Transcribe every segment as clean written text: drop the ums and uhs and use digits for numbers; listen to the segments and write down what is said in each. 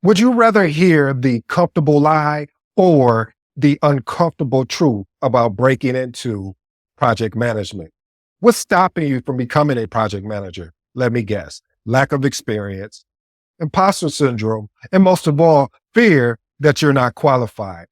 Would you rather hear the comfortable lie or the uncomfortable truth about breaking into project management? What's stopping you from becoming a project manager? Let me guess. Lack of experience, imposter syndrome, and most of all, fear that you're not qualified.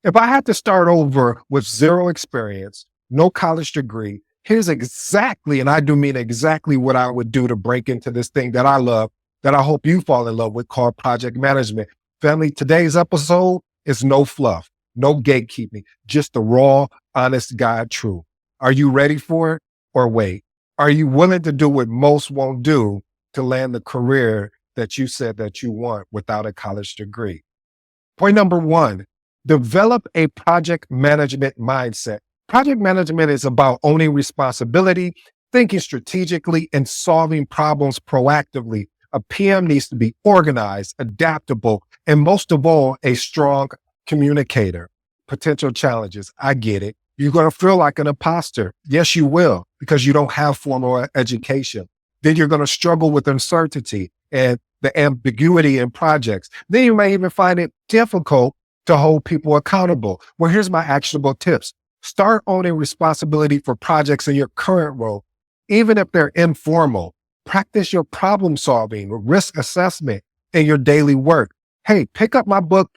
If I had to start over with zero experience, no college degree, here's exactly, and I do mean exactly what I would do to break into this thing that I love, that I hope you fall in love with, called project management. Family, today's episode is no fluff, no gatekeeping, just the raw, honest God truth. Are you ready for it or wait? Are you willing to do what most won't do to land the career that you said that you want without a college degree? Point number one, develop a project management mindset. Project management is about owning responsibility, thinking strategically, and solving problems proactively. A PM needs to be organized, adaptable, and most of all, a strong communicator. Potential challenges. I get it. You're going to feel like an imposter. Yes, you will, because you don't have formal education. Then you're going to struggle with uncertainty and the ambiguity in projects. Then you may even find it difficult to hold people accountable. Well, here's my actionable tips. Start owning responsibility for projects in your current role, even if they're informal. Practice your problem solving, risk assessment in your daily work. Hey, pick up my book,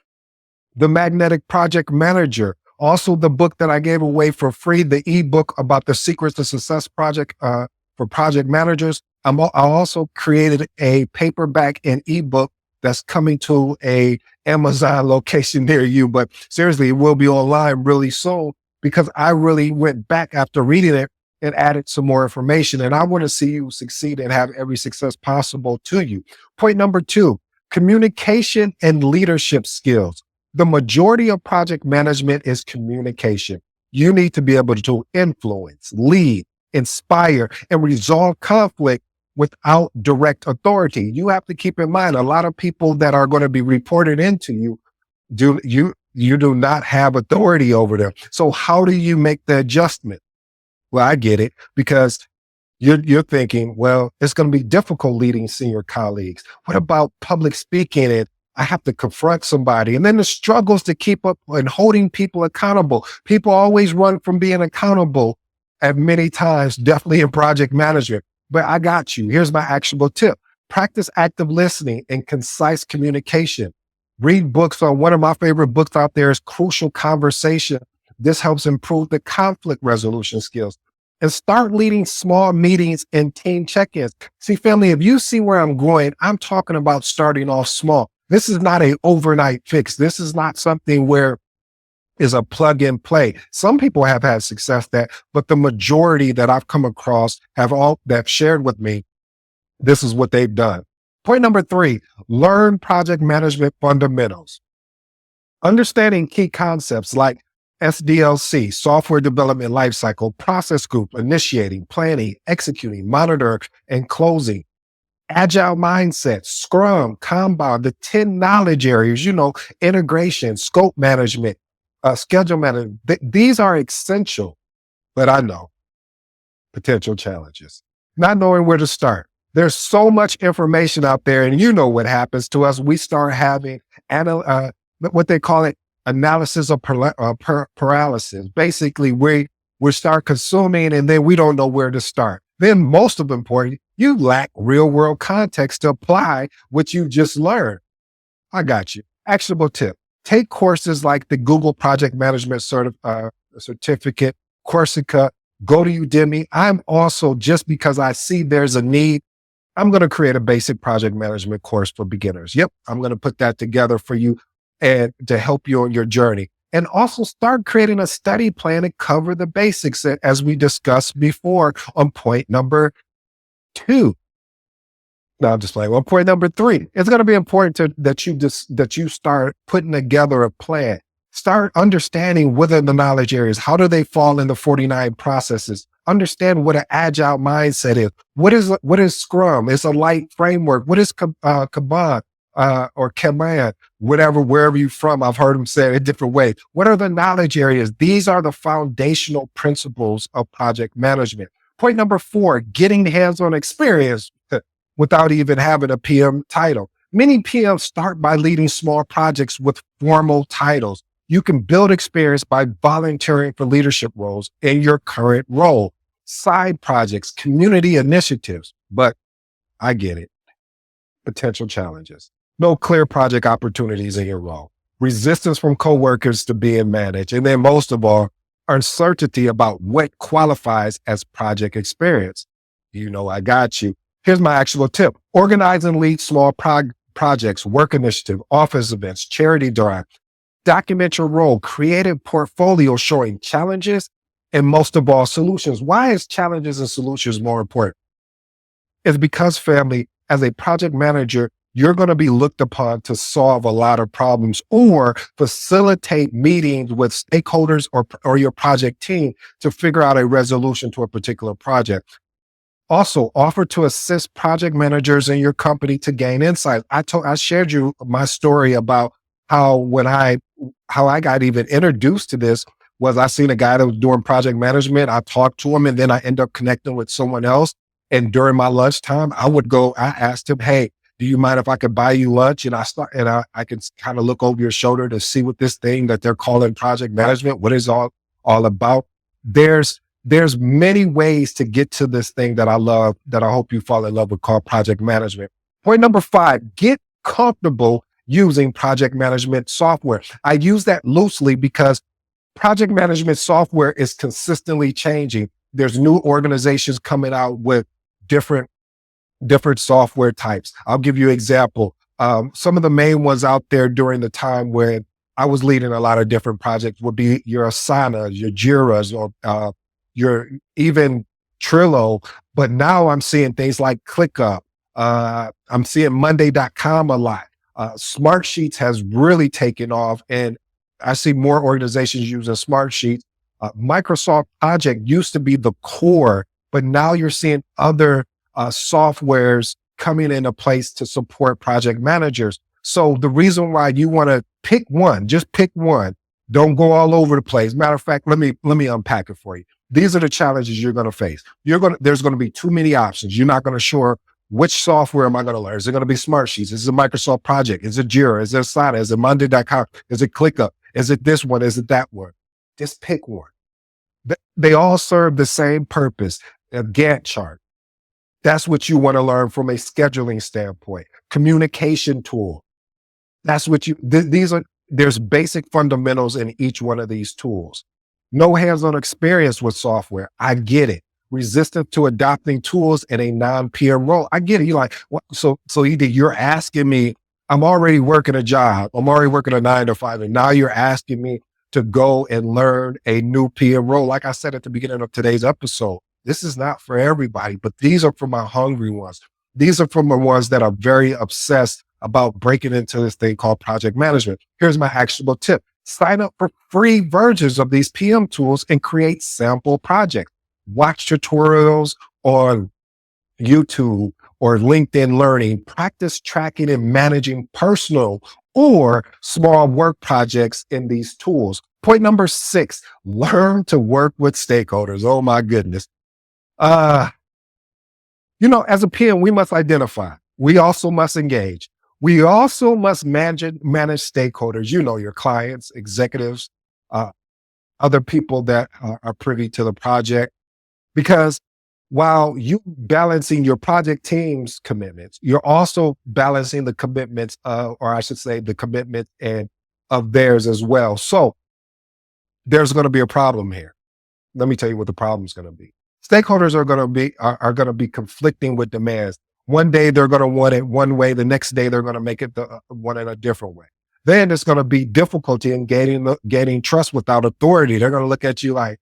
The Magnetic Project Manager. Also, the book that I gave away for free, the ebook about the secrets to success project for project managers. I also created a paperback and ebook that's coming to a Amazon location near you. But seriously, it will be online really soon because I really went back after reading it and added some more information. And I want to see you succeed and have every success possible to you. Point number two, communication and leadership skills. The majority of project management is communication. You need to be able to influence, lead, inspire, and resolve conflict without direct authority. You have to keep in mind a lot of people that are going to be reported into you do not have authority over them. So how do you make the adjustment? Well, I get it because you're thinking, well, it's going to be difficult leading senior colleagues. What about public speaking? And I have to confront somebody. And then the struggles to keep up and holding people accountable. People always run from being accountable at many times, definitely in project management. But I got you. Here's my actionable tip. Practice active listening and concise communication. Read books on one of my favorite books out there is Crucial Conversation. This helps improve the conflict resolution skills. And start leading small meetings and team check-ins. See, family, if you see where I'm going, I'm talking about starting off small. This is not an overnight fix. This is not something where is a plug and play. Some people have had success but the majority that I've come across that shared with me, this is what they've done. Point number three, learn project management fundamentals. Understanding key concepts like SDLC, software development lifecycle, process group, initiating, planning, executing, monitor, and closing. Agile mindset, Scrum, Kanban, the 10 knowledge areas, integration, scope management, schedule management. These are essential, but I know potential challenges. Not knowing where to start. There's so much information out there, and you know what happens to us. We start having what they call it, analysis of paralysis. Basically, we start consuming, and then we don't know where to start. Then, most of important, you lack real world context to apply what you just learned. I got you. Actionable tip. Take courses like the Google Project Management Certificate, Corsica, go to Udemy. I'm also, just because I see there's a need, I'm going to create a basic project management course for beginners. Yep, I'm going to put that together for you and to help you on your journey. And also start creating a study plan to cover the basics as we discussed before on point number two. No, I'm just playing. Well, point number three, it's going to be important that you start putting together a plan. Start understanding what are the knowledge areas. How do they fall in the 49 processes? Understand what an agile mindset is. What is Scrum? It's a light framework. What is Kanban or Kanban? Wherever you're from, I've heard them say it a different way. What are the knowledge areas? These are the foundational principles of project management. Point number four, getting hands-on experience without even having a PM title. Many PMs start by leading small projects with formal titles. You can build experience by volunteering for leadership roles in your current role, side projects, community initiatives. But I get it. Potential challenges. No clear project opportunities in your role. Resistance from coworkers to being managed. And then most of all, uncertainty about what qualifies as project experience. You know, I got you. Here's my actual tip. Organize and lead small projects, work initiative, office events, charity drive. Document your role, create a portfolio showing challenges and most of all, solutions. Why is challenges and solutions more important? It's because, family, as a project manager, you're going to be looked upon to solve a lot of problems or facilitate meetings with stakeholders or your project team to figure out a resolution to a particular project. Also, offer to assist project managers in your company to gain insight. I shared you my story about how I got even introduced to this was I seen a guy that was doing project management. I talked to him and then I end up connecting with someone else. And during my lunchtime, I asked him, hey, do you mind if I could buy you lunch? And I can kind of look over your shoulder to see what this thing that they're calling project management, what is all about. There's many ways to get to this thing that I love, that I hope you fall in love with, called project management. Point number 5, get comfortable using project management software. I use that loosely because project management software is consistently changing. There's new organizations coming out with different software types. I'll give you an example. Some of the main ones out there during the time when I was leading a lot of different projects would be your Asana, your Jiras, or your even Trello. But now I'm seeing things like ClickUp. I'm seeing Monday.com a lot. Smartsheets has really taken off, and I see more organizations using Smartsheets. Microsoft Project used to be the core, but now you're seeing other softwares coming into place to support project managers. So the reason why you want to pick one, just pick one. Don't go all over the place. Matter of fact, let me unpack it for you. These are the challenges you're going to face. There's going to be too many options. You're not going to sure which software am I going to learn. Is it going to be Smartsheets? Is it Microsoft Project? Is it Jira? Is it Asana? Is it Monday.com? Is it ClickUp? Is it this one? Is it that one? Just pick one. They all serve the same purpose. A Gantt chart. That's what you want to learn from a scheduling standpoint. Communication tool. That's what there's basic fundamentals in each one of these tools. No hands-on experience with software. I get it. Resistant to adopting tools in a non-PM role. I get it. You're like, what? So either you're asking me, I'm already working a job. I'm already working a 9 to 5. And now you're asking me to go and learn a new PM role. Like I said at the beginning of today's episode, this is not for everybody, but these are for my hungry ones. These are for the ones that are very obsessed about breaking into this thing called project management. Here's my actionable tip. Sign up for free versions of these PM tools and create sample projects. Watch tutorials on YouTube or LinkedIn Learning. Practice tracking and managing personal or small work projects in these tools. Point number 6, learn to work with stakeholders. Oh my goodness. As a PM, we must identify. We also must engage. We also must manage stakeholders, your clients, executives, other people that are privy to the project. Because while you balancing your project team's commitments, you're also balancing the commitments, the commitment of theirs as well. So there's going to be a problem here. Let me tell you what the problem is going to be. Stakeholders are going to be conflicting with demands. One day they're going to want it one way. The next day they're going to make it want it a different way. Then there's going to be difficulty in gaining trust without authority. They're going to look at you like,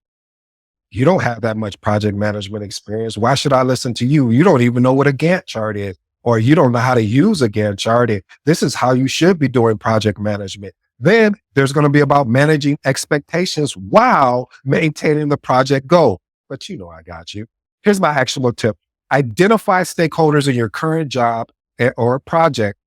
you don't have that much project management experience. Why should I listen to you? You don't even know what a Gantt chart is, or you don't know how to use a Gantt chart. This is how you should be doing project management. Then there's going to be about managing expectations while maintaining the project goal. But I got you. Here's my actionable tip. Identify stakeholders in your current job or project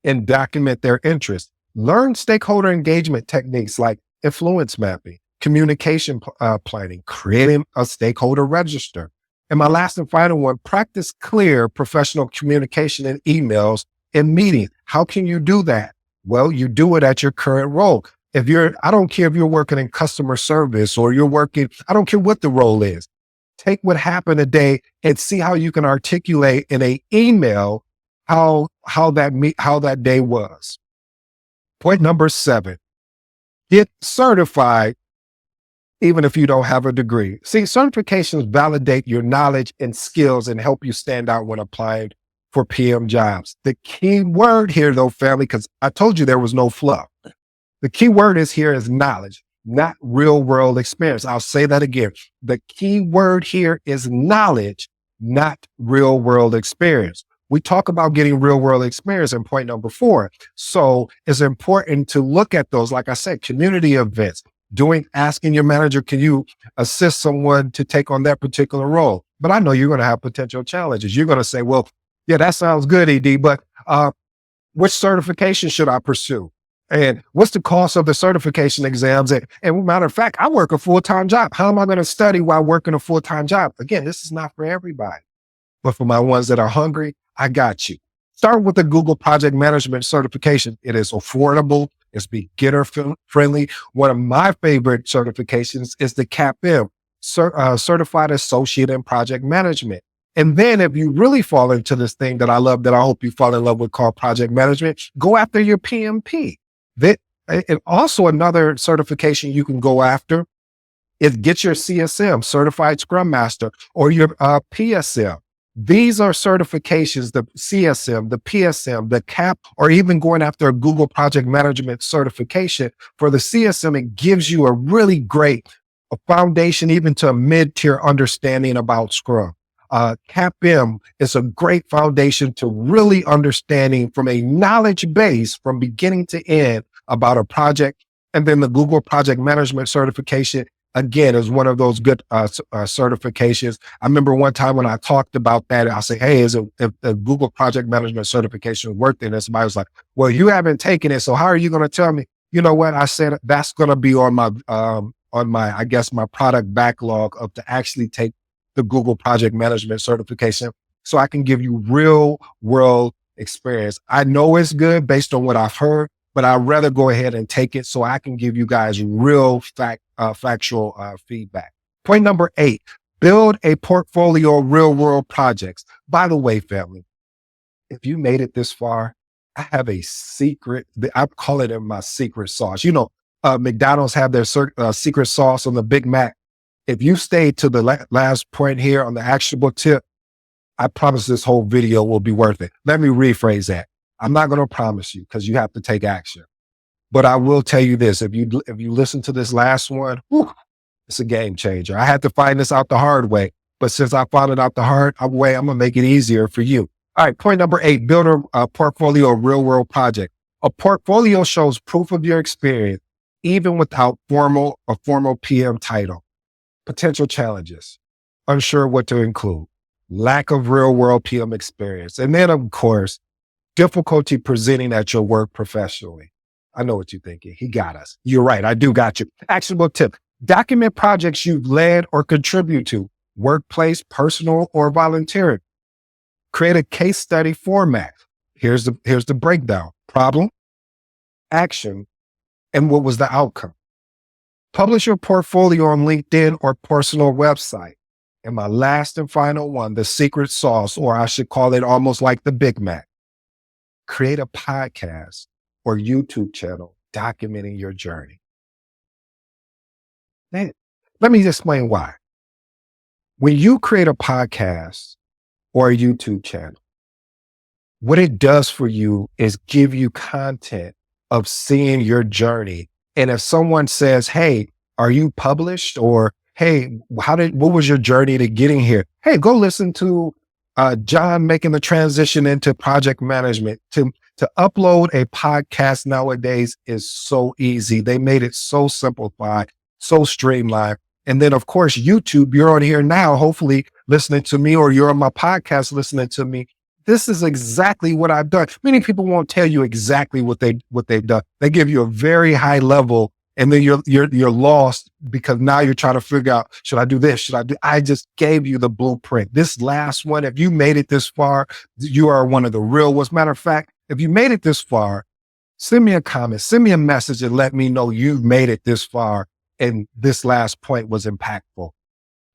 and document their interests. Learn stakeholder engagement techniques like influence mapping, communication planning, creating a stakeholder register. And my last and final one, practice clear professional communication in emails in meetings. How can you do that? Well, you do it at your current role. I don't care if you're working in customer service or you're working, I don't care what the role is. Take what happened today and see how you can articulate in an email how that day was. Point number 7, get certified even if you don't have a degree. See, certifications validate your knowledge and skills and help you stand out when applying for PM jobs. The key word here, though, family, because I told you there was no fluff. The key word here is knowledge, not real world experience. I'll say that again. The key word here is knowledge, not real world experience. We talk about getting real world experience in point number 4. So it's important to look at those, like I said, community events, asking your manager, can you assist someone to take on that particular role? But I know you're going to have potential challenges. You're going to say, well, yeah, that sounds good, ED, but which certification should I pursue? And what's the cost of the certification exams? And matter of fact, I work a full-time job. How am I going to study while working a full-time job? Again, this is not for everybody, but for my ones that are hungry, I got you. Start with the Google Project Management certification. It is affordable. It's beginner friendly. One of my favorite certifications is the CAPM, Certified Associate in Project Management. And then if you really fall into this thing that I love, that I hope you fall in love with, called project management, go after your PMP. And also another certification you can go after is get your CSM, Certified Scrum Master, or your PSM. These are certifications, the CSM, the PSM, the CAP, or even going after a Google Project Management certification. For the CSM, it gives you a really great foundation, even to a mid-tier understanding about Scrum. CAPM is a great foundation to really understanding from a knowledge base from beginning to end about a project. And then the Google Project Management certification, again, is one of those good certifications. I remember one time when I talked about that, I said, hey, if the Google Project Management certification worth it? And somebody was like, well, you haven't taken it, so how are you going to tell me? You know what? I said, that's going to be on my, I guess, my product backlog of to actually take the Google Project Management certification so I can give you real world experience. I know it's good based on what I've heard, but I'd rather go ahead and take it so I can give you guys real factual feedback. Point number 8, build a portfolio of real world projects. By the way, family, if you made it this far, I have a secret, I call it my secret sauce. You know, McDonald's have their secret sauce on the Big Mac. If you stay to the last point here on the actionable tip, I promise this whole video will be worth it. Let me rephrase that. I'm not going to promise you because you have to take action. But I will tell you this, if you listen to this last one, it's a game changer. I had to find this out the hard way, but since I found it out the hard way, I'm going to make it easier for you. All right, point number 8, build a portfolio of real world project. A portfolio shows proof of your experience, even without a formal PM title. Potential challenges, unsure what to include, lack of real world PM experience. And then of course, difficulty presenting at your work professionally. I know what you're thinking. He got us. You're right. I do got you. Actionable tip. Document projects you've led or contribute to, workplace, personal, or volunteering. Create a case study format. Here's the breakdown. Problem, action, and what was the outcome. Publish your portfolio on LinkedIn or personal website. And my last and final one, the secret sauce, or I should call it almost like the Big Mac. Create a podcast or YouTube channel documenting your journey. Let me explain why. When you create a podcast or a YouTube channel, what it does for you is give you content of seeing your journey. And if someone says, hey, are you published? Or, hey, what was your journey to getting here? Hey, go listen to John making the transition into project management. To upload a podcast nowadays is so easy. They made it so simplified, so streamlined. And then of course, YouTube, you're on here now, hopefully listening to me, or you're on my podcast listening to me. This is exactly what I've done. Many people won't tell you exactly what they've done. They give you a very high level, and then you're lost because now you're trying to figure out, should I do this? I just gave you the blueprint. This last one, if you made it this far, you are one of the real ones. Matter of fact, If you made it this far, send me a comment, send me a message and let me know you've made it this far and this last point was impactful.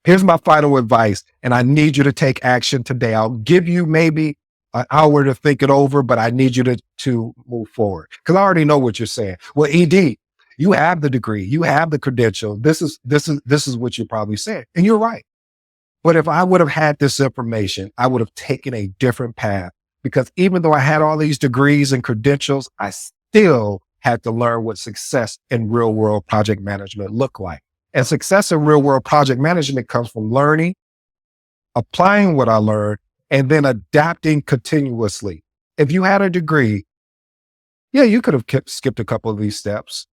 Here's my final advice, and I need you to take action today. I'll give you maybe an hour to think it over, but I need you to move forward because I already know what you're saying. Well, ED, you have the degree, you have the credential. This is what you're probably saying, and you're right. But if I would have had this information, I would have taken a different path because even though I had all these degrees and credentials, I still had to learn what success in real world project management looked like. And success in real world project management comes from learning, applying what I learned, and then adapting continuously. If you had a degree, yeah, you could have skipped a couple of these steps,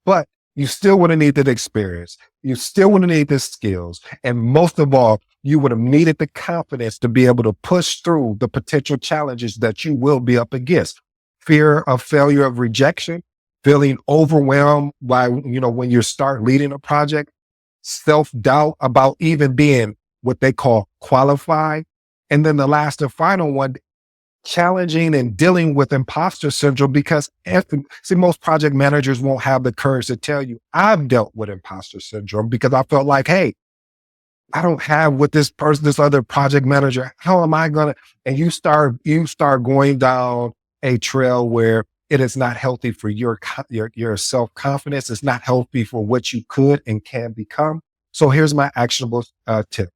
but you still would have needed experience. You still would have needed the skills. And most of all, you would have needed the confidence to be able to push through the potential challenges that you will be up against. Fear of failure, of rejection, feeling overwhelmed by, when you start leading a project, self-doubt about even being what they call qualified. And then the last and final one, challenging and dealing with imposter syndrome because most project managers won't have the courage to tell you, I've dealt with imposter syndrome because I felt like, hey, I don't have what this other project manager, how am I going to, and you start going down a trail where it is not healthy for your self-confidence. It's not healthy for what you could and can become. So here's my actionable tip.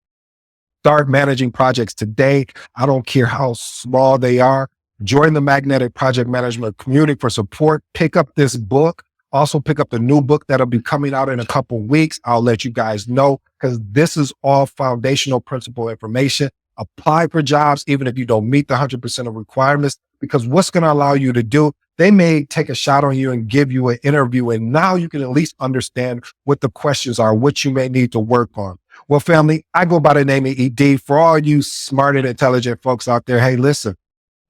Start managing projects today. I don't care how small they are. Join the Magnetic Project Management community for support. Pick up this book. Also pick up the new book that'll be coming out in a couple of weeks. I'll let you guys know because this is all foundational principle information. Apply for jobs even if you don't meet the 100% of requirements, because what's going to allow you to do, they may take a shot on you and give you an interview, and now you can at least understand what the questions are, what you may need to work on. Well, family, I go by the name of ED. For all you smart and intelligent folks out there, hey, listen,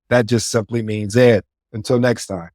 that just simply means Ed. Until next time.